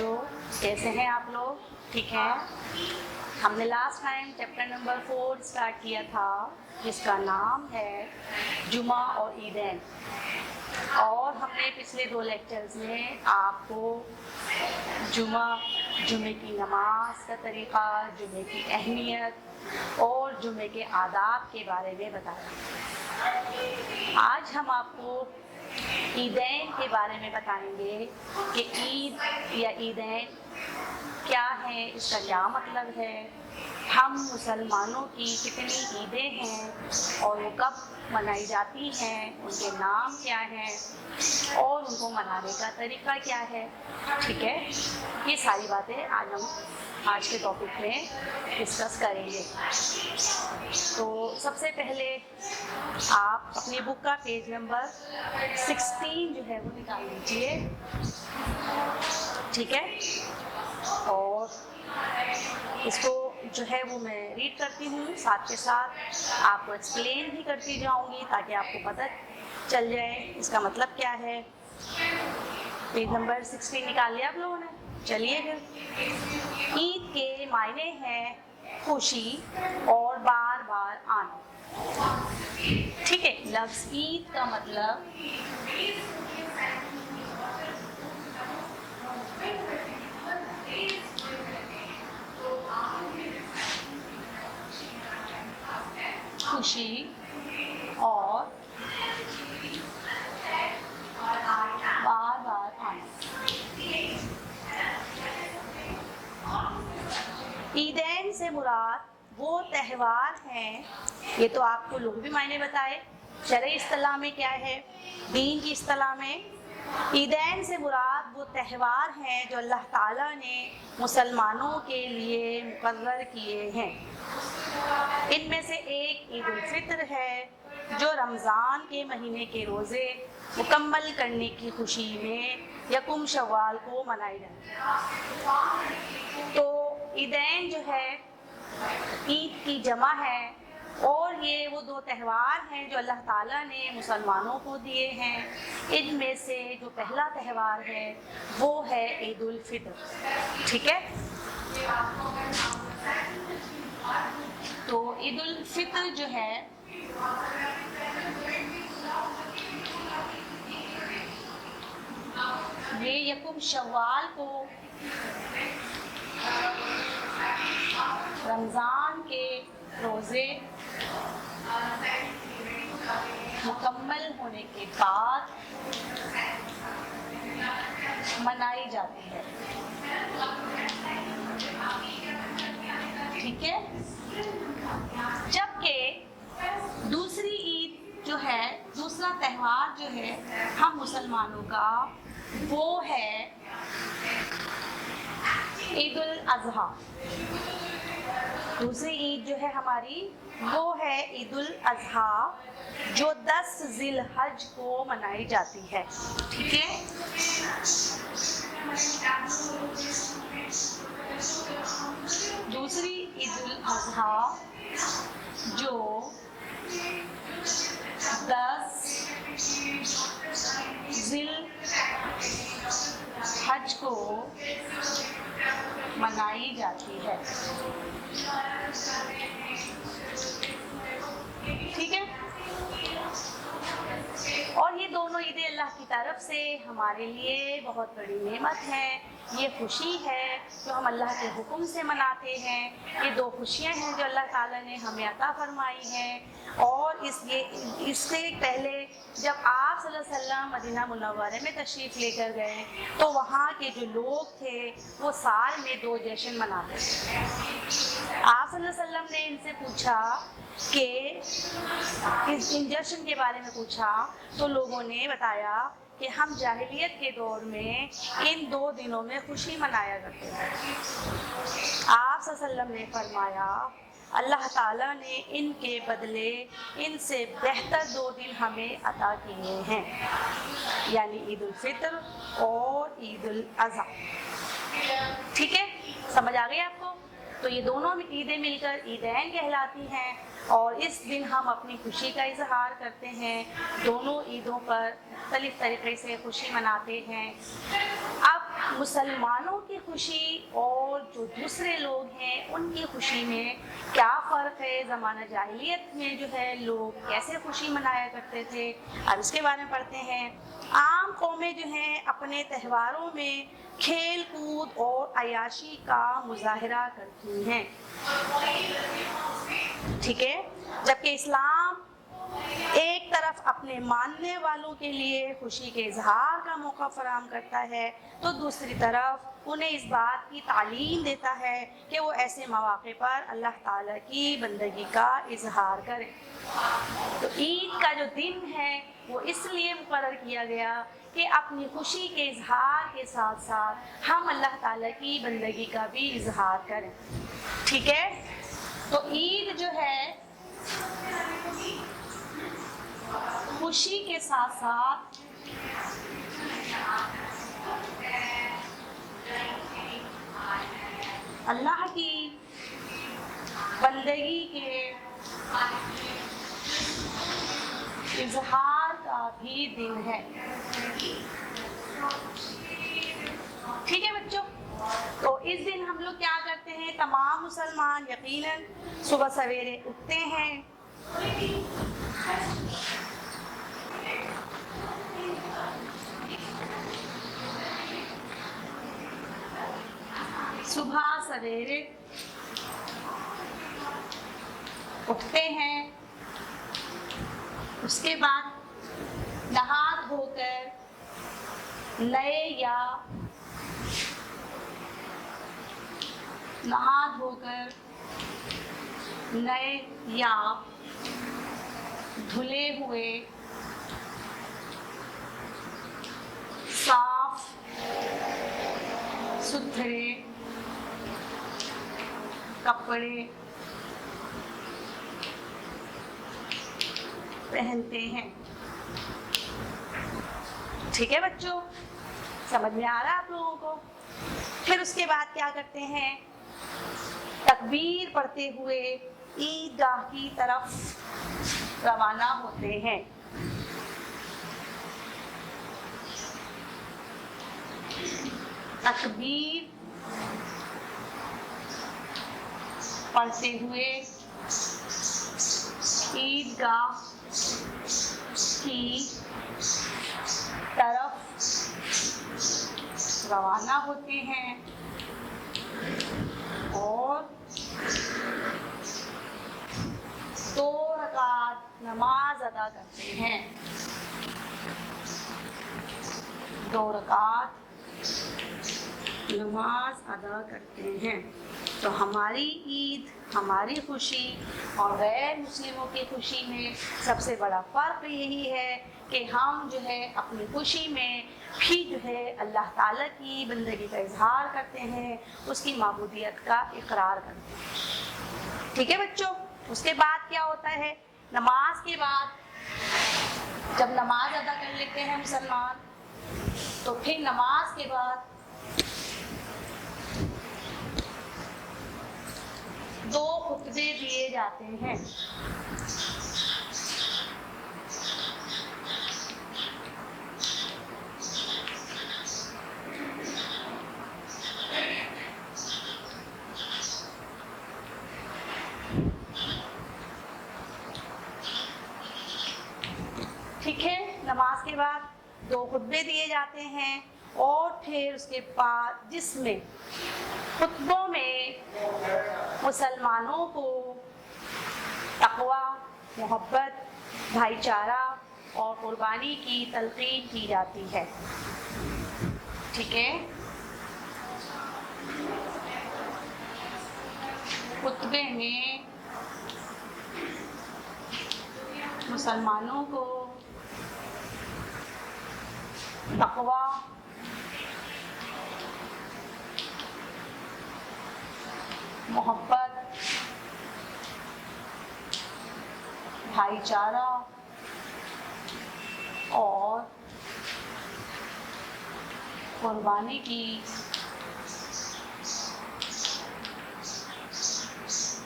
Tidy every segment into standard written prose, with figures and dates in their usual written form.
बच्चों, कैसे हैं आप लोग? ठीक है। हमने last time chapter number 4 start किया था, जिसका नाम है जुमा और ईदैन। और हमने पिछले 2 लेक्चर्स में आपको जुमे की नमाज का तरीक़ा, जुमे की अहमियत और जुमे के आदाब के बारे में बताया। आज हम आपको ईदैन के बारे में बताएंगे कि ईद या ईदैन क्या है, इसका क्या मतलब है, हम मुसलमानों की कितनी ईदें हैं और वो कब मनाई जाती हैं, उनके नाम क्या हैं और उनको मनाने का तरीका क्या है। ठीक है, ये सारी बातें आज हम आज के टॉपिक में डिस्कस करेंगे। तो सबसे पहले आप अपनी बुक का पेज नंबर 16 जो है वो निकाल लीजिए। ठीक है, और इसको जो है वो मैं रीड करती हूँ, साथ के साथ आपको एक्सप्लेन भी करती जाऊँगी ताकि आपको पता चल जाए इसका मतलब क्या है। पेज नंबर 16 निकाल लिया आप लोगों ने? चलिए फिर। ईद के मायने हैं खुशी और बार बार आना। ठीक है, लफ्ज़ ईद का मतलब खुशी और बार बार आना। ईदैन से मुराद वो त्यौहार हैं, ये तो आपको लोग भी मायने बताए। शरई इस्तिलाह में क्या है, दीन की इस्तिलाह में ईदैन से मुराद वो त्यौहार हैं जो अल्लाह ताला ने मुसलमानों के लिए मुकर्रर किए हैं। इनमें से एक ईद उल फित्र है जो रमज़ान के महीने के रोज़े मुकम्मल करने की खुशी में यकुम शव्वाल को मनाई जाती है। तो ईदैन जो है ईद की जमा है और ये वो 2 त्यौहार हैं जो अल्लाह ताला ने मुसलमानों को दिए हैं। इनमें से जो पहला त्यौहार है वो है ईद उल फित्र। ठीक है, तो ईद उल फित्र जो है ये यकुम शव्वाल को रमज़ान के रोज़े मुकम्मल होने के बाद मनाई जाती है। ठीक है, जबकि दूसरी ईद जो है, दूसरा त्यौहार जो है हम मुसलमानों का, वो है ईद उल अज़हा। दूसरी ईद जो है हमारी वो है ईद उल अज़हा, जो 10 ज़िलहज को मनाई जाती है। ठीक है, दूसरी ईद उल अज़हा जो 10 ज़िलहज को मनाई जाती है। ठीक है, और ये दोनों ईदें अल्लाह की तरफ से हमारे लिए बहुत बड़ी नेमत है। ये खुशी है जो हम अल्लाह के हुक्म से मनाते हैं। ये 2 खुशियाँ हैं जो अल्लाह ताला ने हमें अता फरमाई हैं। और इससे पहले जब आप सल्लल्लाहु अलैहि वसल्लम मदीना मुनव्वरा में तशरीफ़ लेकर गए तो वहाँ के जो लोग थे वो साल में 2 जश्न मनाते थे। आप सल्लल्लाहु अलैहि वसल्लम ने इनसे पूछा कि इन जश्न के बारे में पूछा तो लोगों ने बताया कि हम जाहिलियत के दौर में इन 2 दिनों में खुशी मनाया करते थे। आप सल्लल्लाहु अलैहि वसल्लम ने फरमाया अल्लाह ताला ने इनके बदले इनसे बेहतर 2 दिन हमें अता किए हैं, यानी ईद उल फित्र और ईद उल अज़हा। ठीक है, समझ आ गई आपको? तो ये दोनों ईदें मिलकर ईदैन कहलाती हैं और इस दिन हम अपनी खुशी का इजहार करते हैं। दोनों ईदों पर मुख्तलिफ तरीके से खुशी मनाते हैं। अब मुसलमानों की खुशी और जो दूसरे लोग हैं उनकी खुशी में क्या फ़र्क है, ज़माना जाहिलियत में जो है लोग कैसे खुशी मनाया करते थे, अब इसके बारे में पढ़ते हैं। आम कौमें जो हैं अपने त्योहारों में खेल कूद और अय्याशी का मुजाहरा करती हैं, ठीक है। जबकि इस्लाम एक तरफ अपने मानने वालों के लिए खुशी के इजहार का मौका फराहम करता है, तो दूसरी तरफ उन्हें इस बात की तालीम देता है कि वो ऐसे मौके पर अल्लाह ताला की बंदगी का इजहार करें। तो ईद का जो दिन है वो इसलिए मुकर्रर किया गया कि अपनी खुशी के इजहार के साथ साथ हम अल्लाह ताला की बंदगी का भी इजहार करें, ठीक है। तो ईद जो है खुशी के साथ साथ अल्लाह की बंदगी के इजहार का भी दिन है, ठीक है बच्चों। तो इस दिन हम लोग क्या करते हैं, तमाम मुसलमान यकीनन सुबह सवेरे उठते हैं, सुबह सवेरे उठते हैं, उसके बाद नहा धोकर नए या धुले हुए साफ सुथरे कपड़े पहनते हैं, ठीक है बच्चों, समझ में आ रहा है आप लोगों को। फिर उसके बाद क्या करते हैं, तकबीर पढ़ते हुए ईदगाह की तरफ रवाना होते हैं, तकबीर पढ़ते हुए ईदगाह की तरफ रवाना होते हैं और 2 रकात नमाज अदा करते हैं, 2 रकात नमाज अदा करते हैं। तो हमारी ईद, हमारी खुशी और गैर मुस्लिमों की खुशी में सबसे बड़ा फ़र्क यही है कि हम जो है अपनी खुशी में भी जो है अल्लाह ताला की बंदगी का इजहार करते हैं, उसकी माबूदियत का इकरार करते हैं, ठीक है बच्चों। उसके बाद क्या होता है, नमाज के बाद जब नमाज अदा कर लेते हैं मुसलमान, तो फिर नमाज के बाद 2 खुतबे दिए जाते हैं, ठीक है। नमाज के बाद 2 खुतबे दिए जाते हैं और फिर उसके बाद जिसमें खुतबों में मुसलमानों को तक़वा, मोहब्बत, भाईचारा और कुर्बानी की तलक़ीन की जाती है, ठीक है। खुतबे में मुसलमानों को तक़वा, मोहब्बत, भाईचारा और कुर्बानी की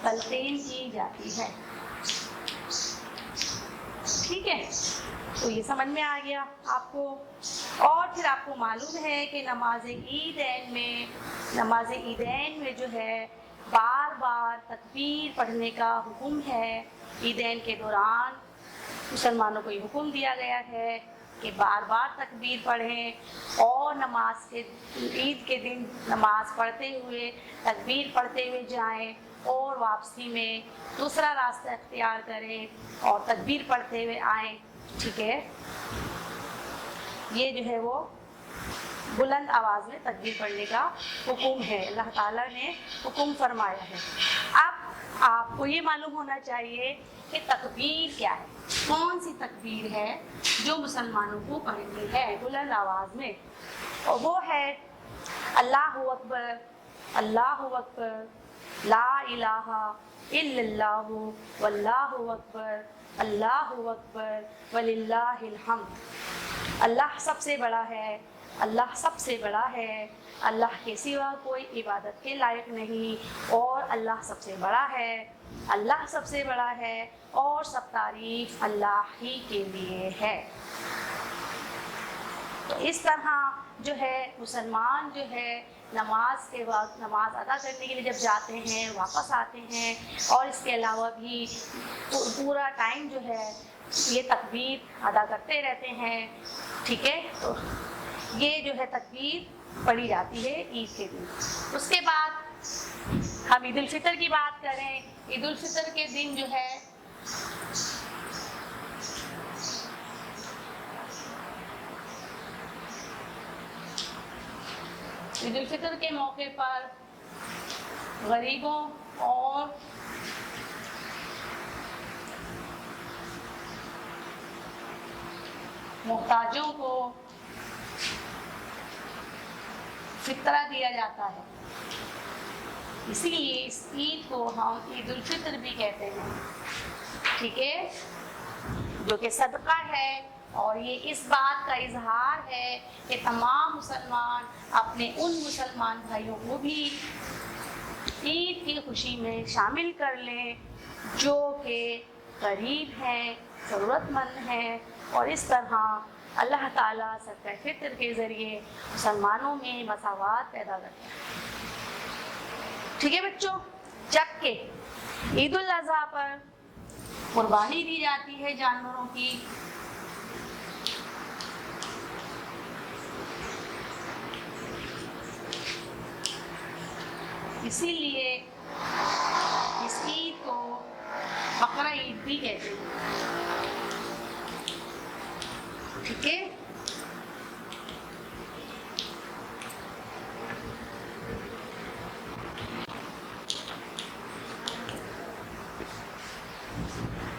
तलक़ीन की जाती है, ठीक है। तो ये समझ में आ गया आपको। اور پھر آپ کو معلوم ہے کہ نماز عیدین میں جو ہے بار بار تکبیر پڑھنے کا حکم ہے. عیدین کے دوران مسلمانوں کو یہ حکم دیا گیا ہے کہ بار بار تکبیر پڑھیں اور عید کے دن نماز پڑھتے ہوئے تکبیر پڑھتے ہوئے جائیں اور واپسی میں دوسرا راستہ اختیار کریں اور تکبیر پڑھتے ہوئے آئیں. ٹھیک ہے، یہ جو ہے وہ بلند آواز میں تکبیر پڑھنے کا حکم ہے، اللہ تعالیٰ نے حکم فرمایا ہے. اب آپ کو یہ معلوم ہونا چاہیے کہ تکبیر کیا ہے، کون سی تکبیر ہے جو مسلمانوں کو پڑھنی ہے بلند آواز میں. اور وہ ہے اللہ اکبر، اللہ اکبر، لا الہ الا اللہ، واللہ اکبر، اللہ اکبر، وللہ الحمد. اللہ سب سے بڑا ہے، اللہ سب سے بڑا ہے، اللہ کے سوا کوئی عبادت کے لائق نہیں، اور اللہ سب سے بڑا ہے، اللہ سب سے بڑا ہے، اور سب تعریف اللہ ہی کے لیے ہے. تو اس طرح جو ہے مسلمان جو ہے نماز کے وقت نماز ادا کرنے کے لیے جب جاتے ہیں واپس آتے ہیں، اور اس کے علاوہ بھی پورا ٹائم جو ہے یہ تکبیر ادا کرتے رہتے ہیں. ٹھیک ہے، تو یہ جو ہے تکبیر پڑھی جاتی ہے عید کے دن. اس کے بعد ہم عید الفطر کی بات کریں. عید الفطر کے دن جو ہے عید الفطر کے موقع پر غریبوں اور محتاجوں کو فطرہ دیا جاتا ہے. اسی لیے اس عید کو ہم عید الفطر بھی کہتے ہیں. ٹھیک ہے، جو کہ صدقہ ہے، اور یہ اس بات کا اظہار ہے کہ تمام مسلمان اپنے ان مسلمان بھائیوں کو بھی عید کی خوشی میں شامل کر لیں جو کہ غریب ہیں، ضرورت مند ہیں، اور اس طرح اللہ تعالیٰ صدقہ فطر کے ذریعے مسلمانوں میں مساوات پیدا کرتا ہے. ٹھیک ہے بچوں، جبکہ عید الاضحیٰ پر قربانی دی جاتی ہے جانوروں کی. اسی لیے اس عید کو بقرہ عید بھی کہتے ہیں. ٹھیک ہے،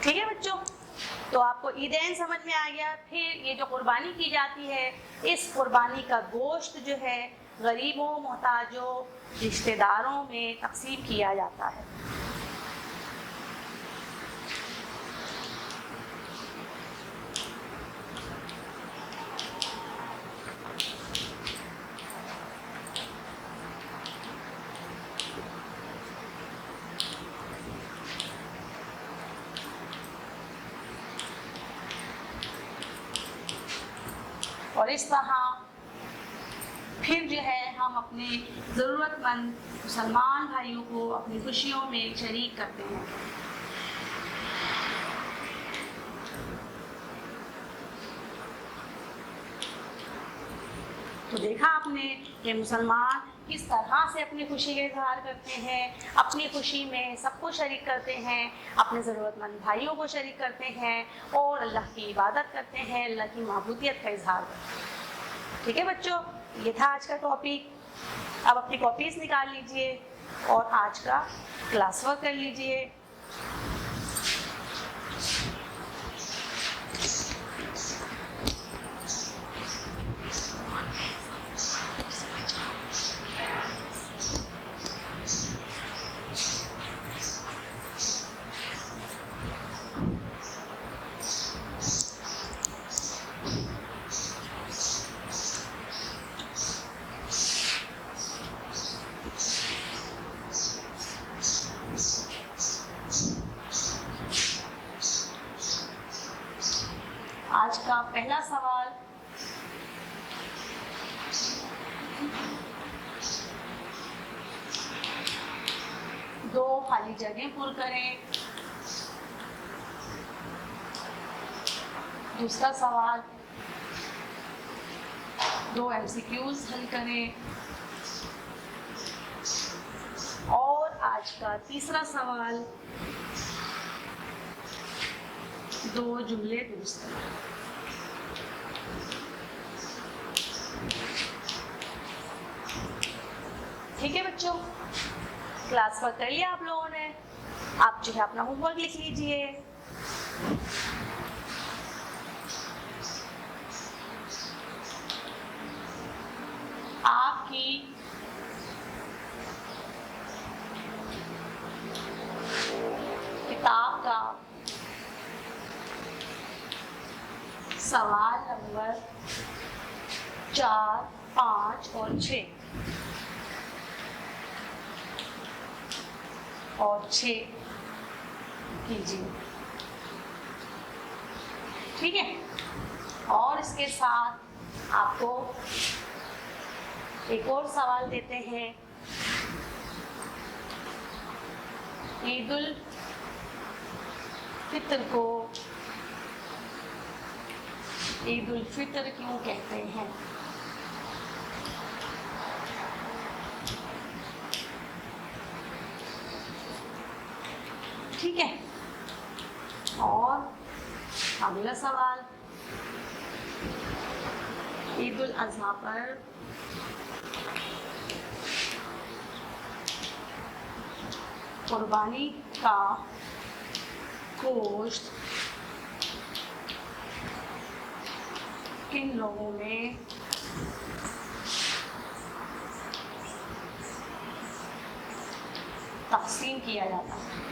ٹھیک ہے بچوں، تو آپ کو عیدین سمجھ میں آ گیا. پھر یہ جو قربانی کی جاتی ہے، اس قربانی کا گوشت جو ہے غریبوں، محتاجوں، رشتہ داروں میں تقسیم کیا جاتا ہے. اور اس طرح پھر جو ہے ہم اپنے ضرورت مند مسلمان بھائیوں کو اپنی خوشیوں میں شریک کرتے ہیں. تو دیکھا آپ نے کہ مسلمان کس طرح سے اپنی خوشی کا اظہار کرتے ہیں، اپنی خوشی میں سب کو شریک کرتے ہیں، اپنے ضرورت مند بھائیوں کو شریک کرتے ہیں، اور اللہ کی عبادت کرتے ہیں، اللہ کی معبودیت کا اظہار کرتے ہیں. ٹھیک ہے بچوں، یہ تھا آج کا ٹاپک. اب اپنی کاپیز نکال لیجئے اور آج کا کلاس ورک کر لیجئے. آج کا پہلا سوال، दो खाली जगह पुर करें। दूसरा सवाल, दो MCQs हल करें। और आज का तीसरा सवाल, दो जुमले दुरुस्त करें। ठीक है बच्चों, क्लास वर्क कर लिया आप लोगों ने। आप जो है अपना होमवर्क लिख लीजिए। आपकी किताब का सवाल नंबर 4, 5 और 6 कीजिए। ठीक है, और इसके साथ आपको एक और सवाल देते हैं। ईद उल फितर को ईद उल फितर क्यों कहते हैं? ठीक है, और अगला सवाल, ईद उल अज़हा पर कुर्बानी का गोश्त किन लोगों में तक़सीम किया जाता है?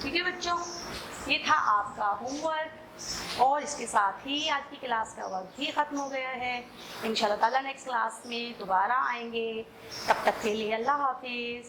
ठीक है बच्चों, ये था आपका होमवर्क और इसके साथ ही आज की क्लास का वर्क भी ख़त्म हो गया है। इंशाल्लाह ताला नेक्स्ट क्लास में दोबारा आएंगे। तब तक के लिए अल्लाह हाफिज़।